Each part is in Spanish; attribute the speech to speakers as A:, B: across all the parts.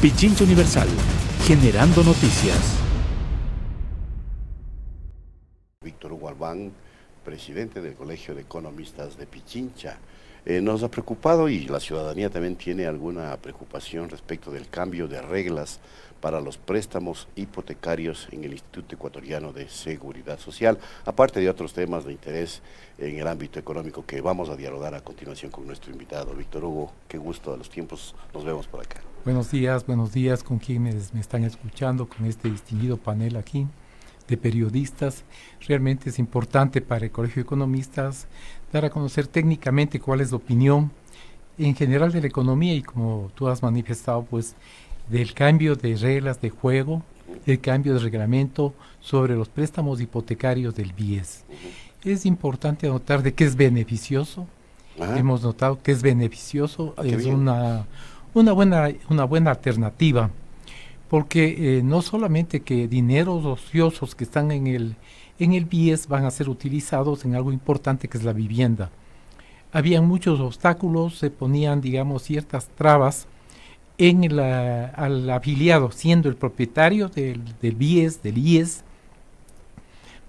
A: Pichincha Universal, generando noticias.
B: Víctor Hugo Albán, presidente del Colegio de Economistas de Pichincha. Nos ha preocupado, y la ciudadanía también tiene alguna preocupación respecto del cambio de reglas para los préstamos hipotecarios en el Instituto Ecuatoriano de Seguridad Social, aparte de otros temas de interés en el ámbito económico que vamos a dialogar a continuación con nuestro invitado. Víctor Hugo, qué gusto, a los tiempos nos vemos por acá.
C: Buenos días con quienes me están escuchando, con este distinguido panel aquí de periodistas. Realmente es importante para el Colegio de Economistas dar a conocer técnicamente cuál es la opinión en general de la economía y, como tú has manifestado, pues del cambio de reglas de juego, el cambio de reglamento sobre los préstamos hipotecarios del BIES. Es importante notar de que es beneficioso. Hemos notado que es beneficioso, es una buena alternativa, porque no solamente que dineros ociosos que están en el BIES van a ser utilizados en algo importante que es la vivienda. Habían muchos obstáculos, se ponían, digamos, ciertas trabas al afiliado, siendo el propietario del BIES, del IES,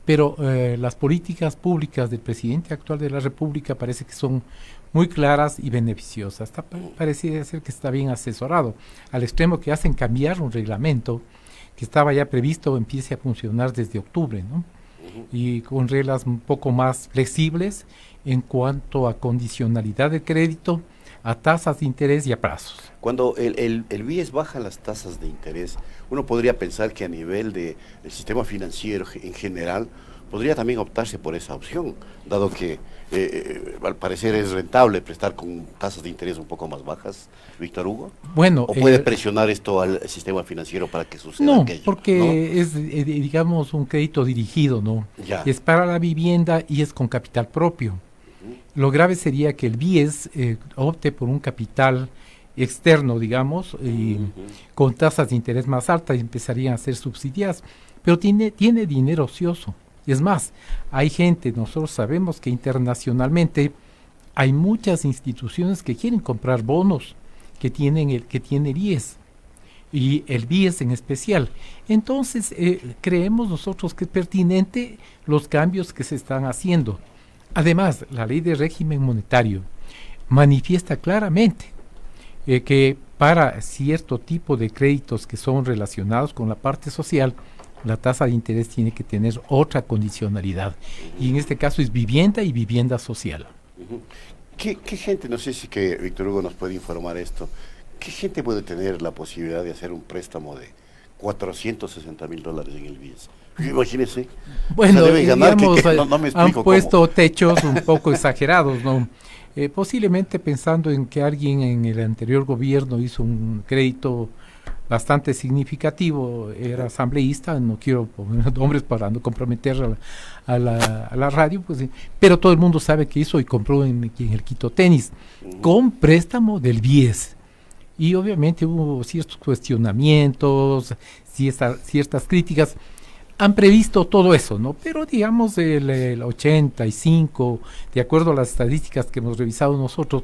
C: pero las políticas públicas del presidente actual de la República parece que son muy claras y beneficiosas. Parece ser que está bien asesorado, al extremo que hacen cambiar un reglamento que estaba ya previsto, empiece a funcionar desde octubre, ¿no? Y con reglas un poco más flexibles en cuanto a condicionalidad de crédito, a tasas de interés y a plazos.
B: Cuando el BIES baja las tasas de interés, uno podría pensar que a nivel del sistema financiero en general podría también optarse por esa opción, dado que al parecer es rentable prestar con tasas de interés un poco más bajas, Víctor Hugo.
C: Bueno,
B: ¿O puede presionar esto al sistema financiero para que suceda aquello?
C: No, porque es, digamos, un crédito dirigido, ¿no?
B: Ya.
C: Es para la vivienda y es con capital propio. Lo grave sería que el BIES opte por un capital externo, digamos, con tasas de interés más altas y empezarían a ser subsidiadas, pero tiene dinero ocioso. Es más, hay gente, nosotros sabemos que internacionalmente hay muchas instituciones que quieren comprar bonos que tiene el IES y el BIES en especial. Entonces, creemos nosotros que es pertinente los cambios que se están haciendo. Además, la ley de régimen monetario manifiesta claramente que para cierto tipo de créditos que son relacionados con la parte social, la tasa de interés tiene que tener otra condicionalidad. Y en este caso es vivienda y vivienda social.
B: ¿Qué gente, no sé si que Víctor Hugo nos puede informar esto, qué gente puede tener la posibilidad de hacer un préstamo de $460,000 en el BIES? Imagínense.
C: Bueno,
B: o sea,
C: digamos,
B: no me explico
C: han puesto
B: cómo.
C: techos un poco exagerados, ¿no? Posiblemente pensando en que alguien en el anterior gobierno hizo un crédito bastante significativo, era asambleísta, no quiero poner nombres para no comprometer a la radio, pues, pero todo el mundo sabe que hizo y compró en el Quito Tenis, con préstamo del BIES. Y obviamente hubo ciertos cuestionamientos, ciertas críticas. Han previsto todo eso, ¿no? Pero digamos el 85, de acuerdo a las estadísticas que hemos revisado nosotros,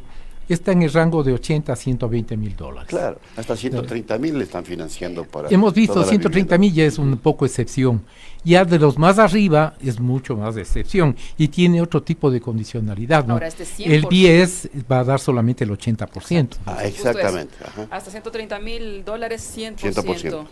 C: está en el rango de 80 a 120 mil dólares.
B: Claro, hasta 130,000 le están financiando para.
C: Hemos visto 130,000 ya es un poco excepción. Ya de los más arriba es mucho más de excepción y tiene otro tipo de condicionalidad, ¿no?
D: Ahora
C: El BIES va a dar solamente el 80%.
B: Exactamente.
D: Hasta $130,000, 100%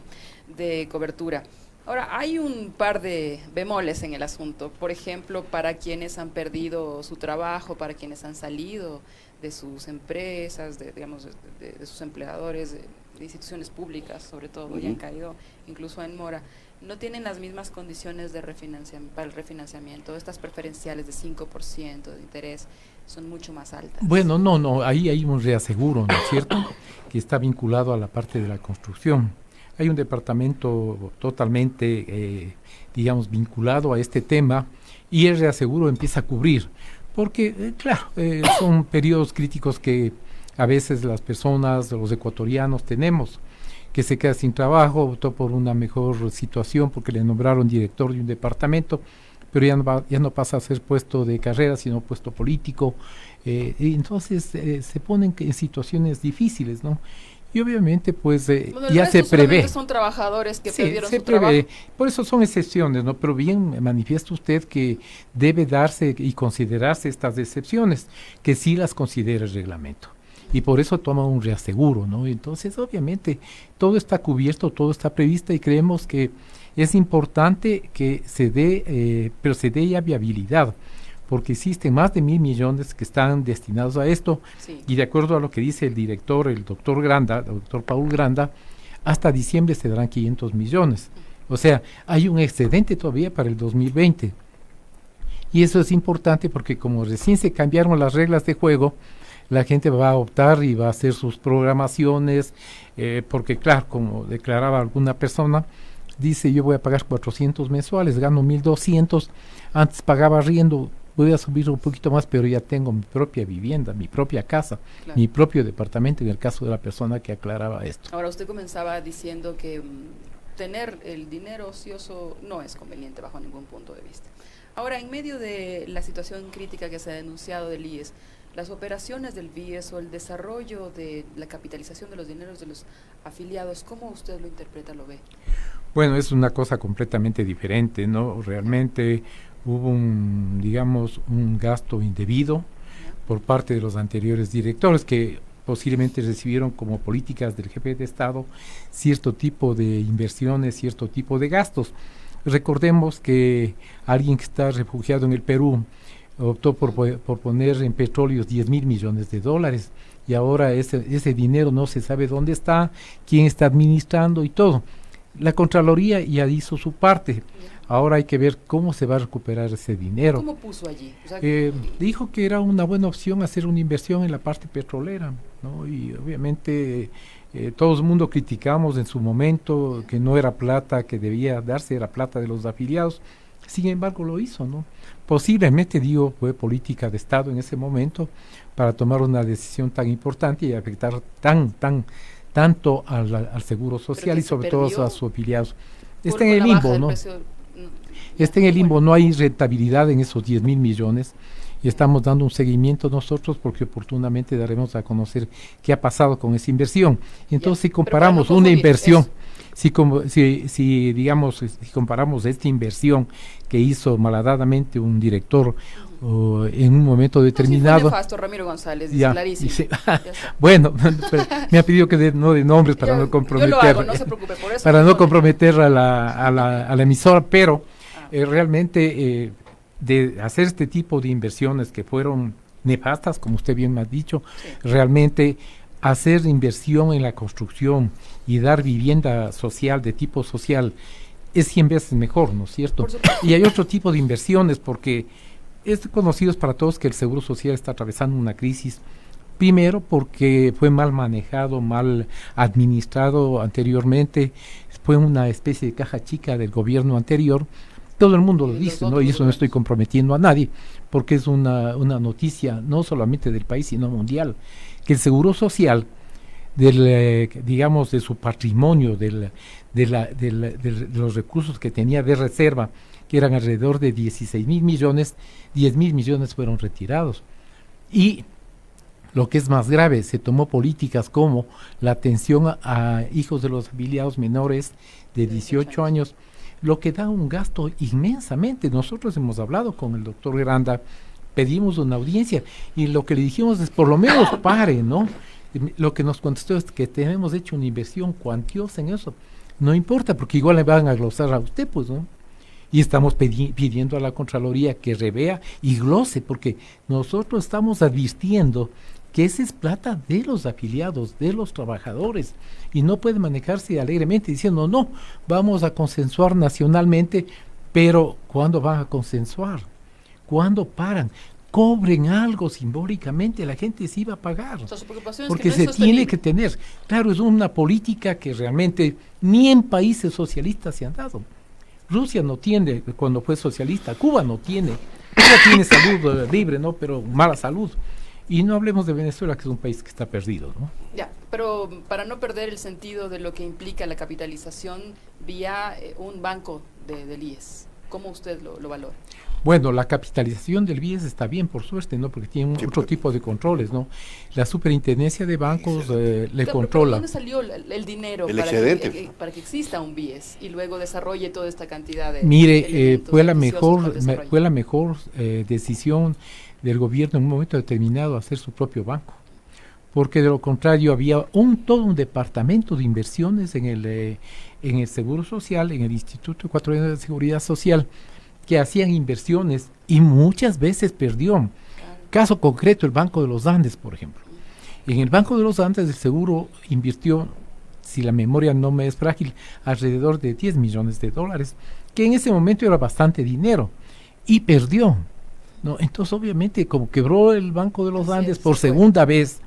D: de cobertura. Ahora, hay un par de bemoles en el asunto. Por ejemplo, para quienes han perdido su trabajo, para quienes han salido de sus empresas, de sus empleadores, de instituciones públicas, sobre todo, y han caído incluso en mora, no tienen las mismas condiciones de para el refinanciamiento. Estas preferenciales de 5% de interés son mucho más altas.
C: Bueno, no, ahí hay un reaseguro, ¿no es cierto?, que está vinculado a la parte de la construcción. Hay un departamento totalmente, vinculado a este tema y el reaseguro empieza a cubrir. Porque, son periodos críticos que a veces las personas, los ecuatorianos tenemos, que se queda sin trabajo, optó por una mejor situación porque le nombraron director de un departamento, pero ya no pasa a ser puesto de carrera, sino puesto político, y entonces se ponen en situaciones difíciles, ¿no? Y obviamente pues
D: Bueno,
C: ya se prevé.
D: Son trabajadores que perdieron
C: se
D: su trabajo.
C: Por eso son excepciones, ¿no? Pero bien manifiesta usted que debe darse y considerarse estas excepciones, que sí las considera el reglamento. Y por eso toma un reaseguro, ¿no? Entonces, obviamente, todo está cubierto, todo está previsto y creemos que es importante que se dé, pero se dé ya viabilidad, porque existen más de 1.000 millones que están destinados a esto,
D: Sí.
C: y de acuerdo a lo que dice el director, el doctor Paul Granda, hasta diciembre se darán 500 millones. O sea, hay un excedente todavía para el 2020. Y eso es importante porque como recién se cambiaron las reglas de juego, la gente va a optar y va a hacer sus programaciones, porque claro, como declaraba alguna persona, dice yo voy a pagar 400 mensuales, gano 1.200, antes pagaba arriendo, voy a subir un poquito más, pero ya tengo mi propia vivienda, mi propia casa,
D: Claro.
C: mi propio departamento, en el caso de la persona que aclaraba esto.
D: Ahora, usted comenzaba diciendo que tener el dinero ocioso no es conveniente bajo ningún punto de vista. Ahora, en medio de la situación crítica que se ha denunciado del IES, las operaciones del BIES o el desarrollo de la capitalización de los dineros de los afiliados, ¿cómo usted lo interpreta, lo ve?
C: Bueno, es una cosa completamente diferente, ¿no? Realmente hubo un gasto indebido por parte de los anteriores directores que posiblemente recibieron como políticas del jefe de Estado cierto tipo de inversiones, cierto tipo de gastos. Recordemos que alguien que está refugiado en el Perú optó por poner en petróleos 10.000 millones de dólares y ahora ese dinero no se sabe dónde está, quién está administrando y todo. La Contraloría ya hizo su parte. Ahora hay que ver cómo se va a recuperar ese dinero.
D: ¿Cómo puso allí? O sea,
C: Dijo que era una buena opción hacer una inversión en la parte petrolera, ¿no? Y obviamente todo el mundo criticamos en su momento que no era plata que debía darse, era plata de los afiliados. Sin embargo, lo hizo, ¿no? Posiblemente, fue política de Estado en ese momento para tomar una decisión tan importante y afectar tanto al Seguro Social y sobre todo a sus afiliados. Está en el limbo, ¿no? Está en el limbo, no hay rentabilidad en esos 10.000 millones y estamos dando un seguimiento nosotros porque oportunamente daremos a conocer qué ha pasado con esa inversión. Y entonces si comparamos una inversión, si comparamos esta inversión que hizo malhadadamente un director en un momento determinado.
D: Sí, fue nefasto, Ramiro González, clarísimo.
C: Bueno, me ha pedido que no de nombres para no comprometer.
D: Yo lo hago, no se preocupe por eso.
C: Para no comprometer a la emisora, pero realmente de hacer este tipo de inversiones que fueron nefastas, como usted bien me ha dicho, realmente hacer inversión en la construcción y dar vivienda social de tipo social es 100 veces mejor, ¿no es cierto? Y hay otro tipo de inversiones porque es conocido para todos que el Seguro Social está atravesando una crisis, primero porque fue mal manejado, mal administrado anteriormente, fue una especie de caja chica del gobierno anterior, todo el mundo lo dice, ¿no? Y eso no estoy comprometiendo a nadie, porque es una noticia no solamente del país, sino mundial, que el Seguro Social, de su patrimonio, de los recursos que tenía de reserva, que eran alrededor de 16.000 millones, 10.000 millones fueron retirados. Y lo que es más grave, se tomó políticas como la atención a hijos de los afiliados menores de 18 años, lo que da un gasto inmensamente. Nosotros hemos hablado con el doctor Granda, pedimos una audiencia y lo que le dijimos es por lo menos pare, ¿no? Lo que nos contestó es que tenemos hecho una inversión cuantiosa en eso. No importa, porque igual le van a glosar a usted, pues, ¿no? Y estamos pidiendo a la Contraloría que revea y glose, porque nosotros estamos advirtiendo que esa es plata de los afiliados, de los trabajadores, y no puede manejarse alegremente diciendo, no, vamos a consensuar nacionalmente, pero ¿cuándo van a consensuar? ¿Cuándo paran? Cobren algo simbólicamente, la gente se iba a pagar,
D: o sea, su preocupación es
C: porque
D: que no
C: se tiene que tener. Claro, es una política que realmente ni en países socialistas se han dado. Rusia no tiene, cuando fue socialista, Cuba no tiene. Cuba tiene salud libre, ¿no? Pero mala salud. Y no hablemos de Venezuela, que es un país que está perdido, ¿no?
D: Ya, pero para no perder el sentido de lo que implica la capitalización vía un banco del IES. ¿Cómo usted lo valora?
C: Bueno, la capitalización del BIES está bien, por suerte, ¿no? Porque tiene otro tipo de controles, ¿no? La superintendencia de bancos le controla.
D: ¿Dónde salió el dinero para que exista un BIES y luego desarrolle toda esta cantidad de...
C: Mire, fue la mejor decisión del gobierno en un momento determinado hacer su propio banco. Porque de lo contrario había todo un departamento de inversiones en el Seguro Social, en el Instituto Ecuatoriano de Seguridad Social, que hacían inversiones y muchas veces perdió. Caso concreto, el Banco de los Andes, por ejemplo. En el Banco de los Andes el seguro invirtió, si la memoria no me es frágil, alrededor de 10 millones de dólares, que en ese momento era bastante dinero, y perdió, ¿no? Entonces obviamente como quebró el Banco de los Andes por segunda vez,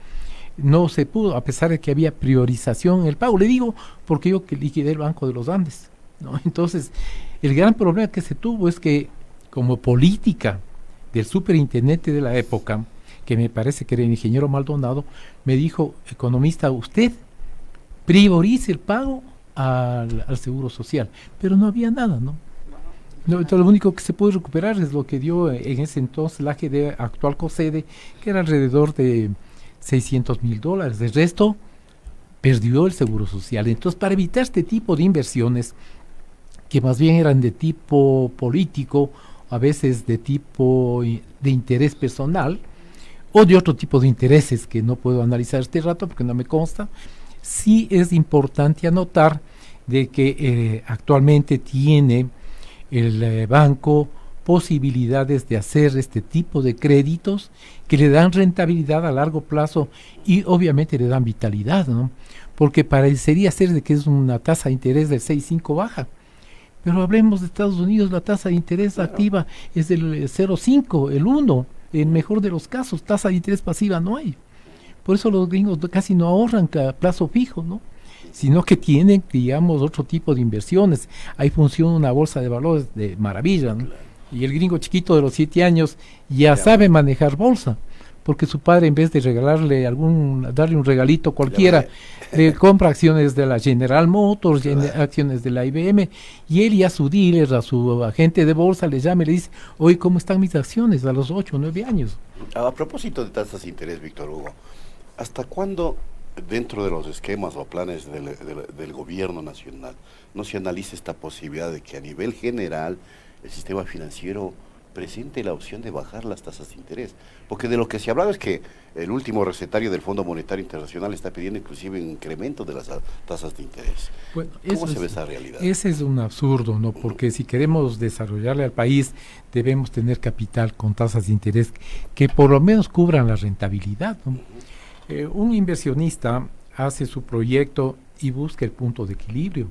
C: no se pudo, a pesar de que había priorización en el pago. Le digo porque yo que liquidé el Banco de los Andes, ¿no? Entonces el gran problema que se tuvo es que como política del superintendente de la época, que me parece que era el ingeniero Maldonado, me dijo: economista, usted priorice el pago al Seguro Social, pero no había nada, ¿no? Entonces lo único que se puede recuperar es lo que dio en ese entonces la AGD, actual COSEDE, que era alrededor de $600,000. El resto perdió el Seguro Social. Entonces, para evitar este tipo de inversiones, que más bien eran de tipo político, a veces de tipo de interés personal, o de otro tipo de intereses que no puedo analizar este rato porque no me consta, sí es importante anotar de que actualmente tiene el banco posibilidades de hacer este tipo de créditos que le dan rentabilidad a largo plazo y obviamente le dan vitalidad, ¿no? Porque parecería ser de que es una tasa de interés del 6,5 baja, pero hablemos de Estados Unidos, la tasa de interés activa es del 0,5, el 1, en mejor de los casos, tasa de interés pasiva no hay. Por eso los gringos casi no ahorran a plazo fijo, ¿no? Sino que tienen, digamos, otro tipo de inversiones. Ahí funciona una bolsa de valores de maravilla, ¿no? Y el gringo chiquito de los 7 años ya sabe manejar bolsa, porque su padre, en vez de darle un regalito cualquiera, le compra acciones de la General Motors, acciones de la IBM, y él y a su dealer, a su agente de bolsa, le llama y le dice: oye, ¿cómo están mis acciones? A los 8 o 9 años.
B: A propósito de tasas de interés, Víctor Hugo, ¿hasta cuándo dentro de los esquemas o planes del gobierno nacional no se analiza esta posibilidad de que a nivel general el sistema financiero presente la opción de bajar las tasas de interés? Porque de lo que se ha hablado es que el último recetario del Fondo Monetario Internacional está pidiendo inclusive un incremento de las tasas de interés. Bueno, ¿cómo se ve esa realidad?
C: Ese es un absurdo, ¿no? Porque si queremos desarrollarle al país, debemos tener capital con tasas de interés que por lo menos cubran la rentabilidad, ¿no? Un inversionista hace su proyecto y busca el punto de equilibrio.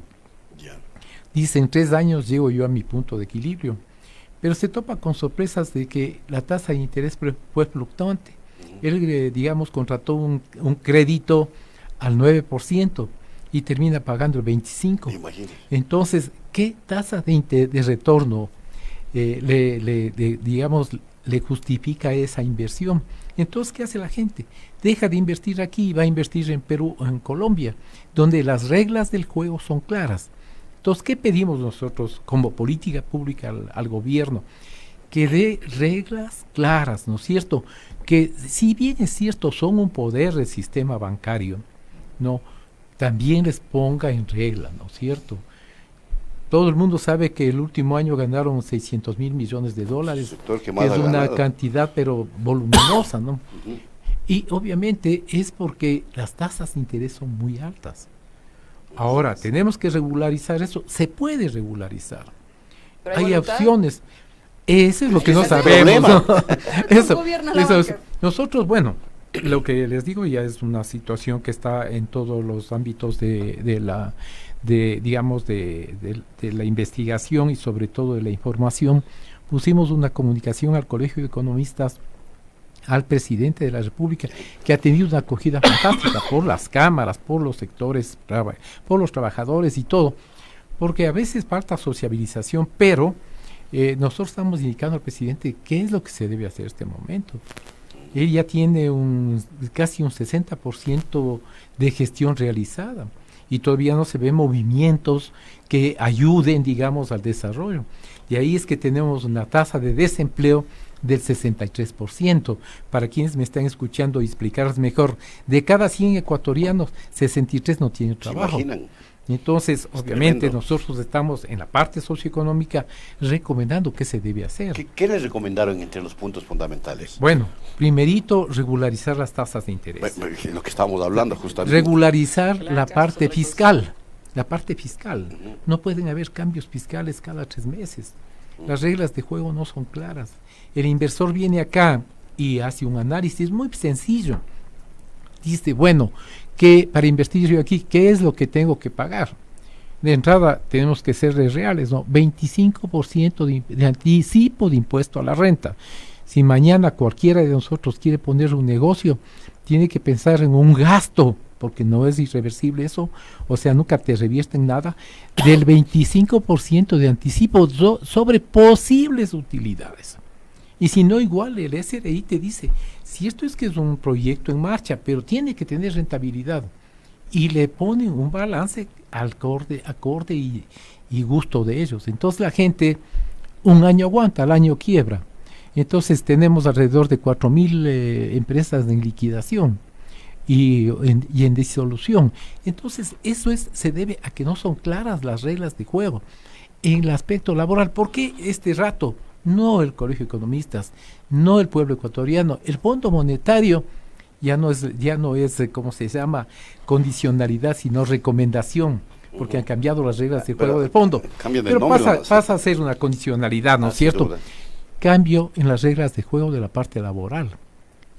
C: Dice: en 3 años llego yo a mi punto de equilibrio, pero se topa con sorpresas de que la tasa de interés fue fluctuante. Él, digamos, contrató un crédito al 9% y termina pagando el 25%.
B: Imagínese.
C: Entonces, ¿qué tasa de retorno le justifica esa inversión? Entonces, ¿qué hace la gente? Deja de invertir aquí y va a invertir en Perú o en Colombia, donde las reglas del juego son claras. Entonces, ¿qué pedimos nosotros como política pública al gobierno? Que dé reglas claras, ¿no es cierto? Que si bien es cierto son un poder del sistema bancario, ¿no? También les ponga en regla, ¿no es cierto? Todo el mundo sabe que el último año ganaron $600,000 millones. Es una cantidad pero voluminosa, ¿no? Y obviamente es porque las tasas de interés son muy altas. Ahora, tenemos que regularizar eso. Se puede regularizar. Hay opciones. Eso es lo que no sabemos, ¿no? Eso es. Nosotros, bueno, lo que les digo ya es una situación que está en todos los ámbitos de la investigación y sobre todo de la información. Pusimos una comunicación al Colegio de Economistas, al presidente de la República, que ha tenido una acogida fantástica por las cámaras, por los sectores, por los trabajadores y todo, porque a veces falta sociabilización, pero nosotros estamos indicando al presidente qué es lo que se debe hacer en este momento. Él ya tiene casi un 60% de gestión realizada y todavía no se ven movimientos que ayuden, digamos, al desarrollo. Y ahí es que tenemos una tasa de desempleo del 63%. Para quienes me están escuchando y explicarles mejor, de cada 100 ecuatorianos, 63 no tienen trabajo.
B: ¿Se imaginan?
C: Entonces, obviamente,
B: tremendo.
C: nosotros estamos en la parte socioeconómica recomendando qué se debe hacer.
B: ¿Qué les recomendaron entre los puntos fundamentales?
C: Bueno, primerito, regularizar las tasas de interés.
B: Bueno, lo que estábamos hablando justamente.
C: Regularizar
D: Claro,
C: la parte
D: sobre todo.
C: fiscal. La parte fiscal. No pueden haber cambios fiscales cada 3 meses. Las reglas de juego no son claras. El inversor viene acá y hace un análisis muy sencillo. Dice, bueno, que para invertir yo aquí, ¿qué es lo que tengo que pagar? De entrada, tenemos que ser reales, ¿no? 25% de anticipo de impuesto a la renta. Si mañana cualquiera de nosotros quiere poner un negocio, tiene que pensar en un gasto, porque no es irreversible eso, o sea, nunca te revierten nada, del 25% de anticipo sobre posibles utilidades. Y si no, igual el SRI te dice, si esto es que es un proyecto en marcha, pero tiene que tener rentabilidad, y le ponen un balance acorde y gusto de ellos. Entonces la gente un año aguanta, al año quiebra. Entonces tenemos alrededor de 4.000 empresas en liquidación y en disolución. Entonces eso se debe a que no son claras las reglas de juego en el aspecto laboral. ¿Por qué este rato? No el Colegio de Economistas, no el pueblo ecuatoriano, el Fondo Monetario ya no es ¿cómo se llama? Condicionalidad, sino recomendación, porque han cambiado las reglas de juego del fondo. Pero pasa a ser una condicionalidad, ¿no es cierto? Cambio en las reglas de juego de la parte laboral.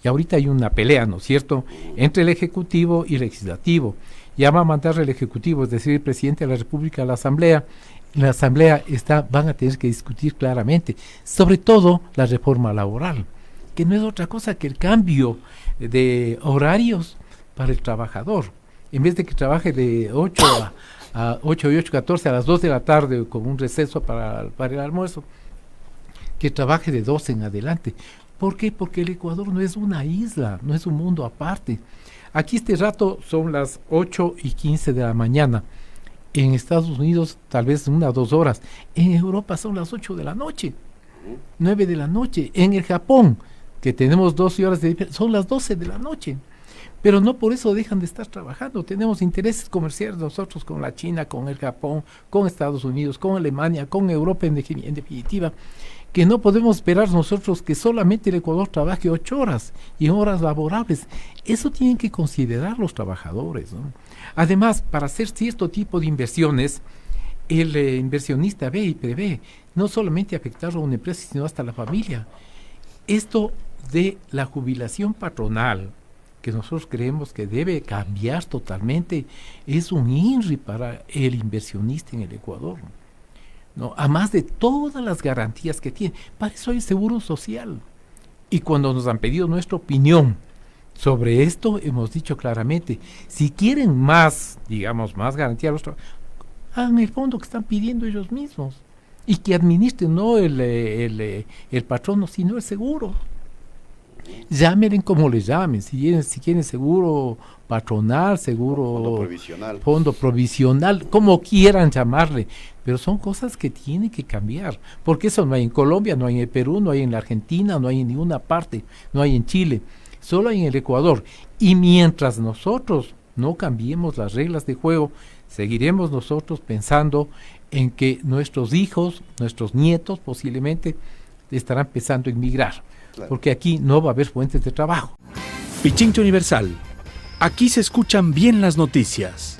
C: Y ahorita hay una pelea, ¿no es cierto?, entre el Ejecutivo y el Legislativo. Ya va a mandar el Ejecutivo, es decir, el Presidente de la República a la Asamblea. En la Asamblea van a tener que discutir claramente, sobre todo la reforma laboral, que no es otra cosa que el cambio de horarios para el trabajador. En vez de que trabaje de 8 a 8 y 8, 14 a las 2 de la tarde con un receso para el almuerzo, que trabaje de 12 en adelante. ¿Por qué? Porque el Ecuador no es una isla, no es un mundo aparte. Aquí este rato son las 8:15 de la mañana. En Estados Unidos tal vez 1 o 2 horas. En Europa son las 8 de la noche, 9 de la noche. En el Japón, que tenemos 12 horas de diferencia, son las 12 de la noche. Pero no por eso dejan de estar trabajando. Tenemos intereses comerciales nosotros con la China, con el Japón, con Estados Unidos, con Alemania, con Europa en definitiva, que no podemos esperar nosotros que solamente el Ecuador trabaje 8 horas y en horas laborables. Eso tienen que considerar los trabajadores, ¿no? Además, para hacer cierto tipo de inversiones, el inversionista ve y prevé no solamente afectar a una empresa, sino hasta la familia. Esto de la jubilación patronal, que nosotros creemos que debe cambiar totalmente, es un INRI para el inversionista en el Ecuador, ¿no? Además de todas las garantías que tiene. Para eso hay seguro social. Y cuando nos han pedido nuestra opinión sobre esto, hemos dicho claramente, si quieren más, digamos, más garantía, hagan el fondo que están pidiendo ellos mismos y que administren no el patrono, sino el seguro. Llámenle como le llamen, si quieren seguro patronal, seguro fondo provisional, como quieran llamarle, pero son cosas que tienen que cambiar, porque eso no hay en Colombia, no hay en el Perú, no hay en la Argentina, no hay en ninguna parte, no hay en Chile, solo hay en el Ecuador. Y mientras nosotros no cambiemos las reglas de juego, seguiremos nosotros pensando en que nuestros hijos, nuestros nietos posiblemente estarán pensando en migrar. Claro. Porque aquí no va a haber fuentes de trabajo.
A: Pichincha Universal. Aquí se escuchan bien las noticias.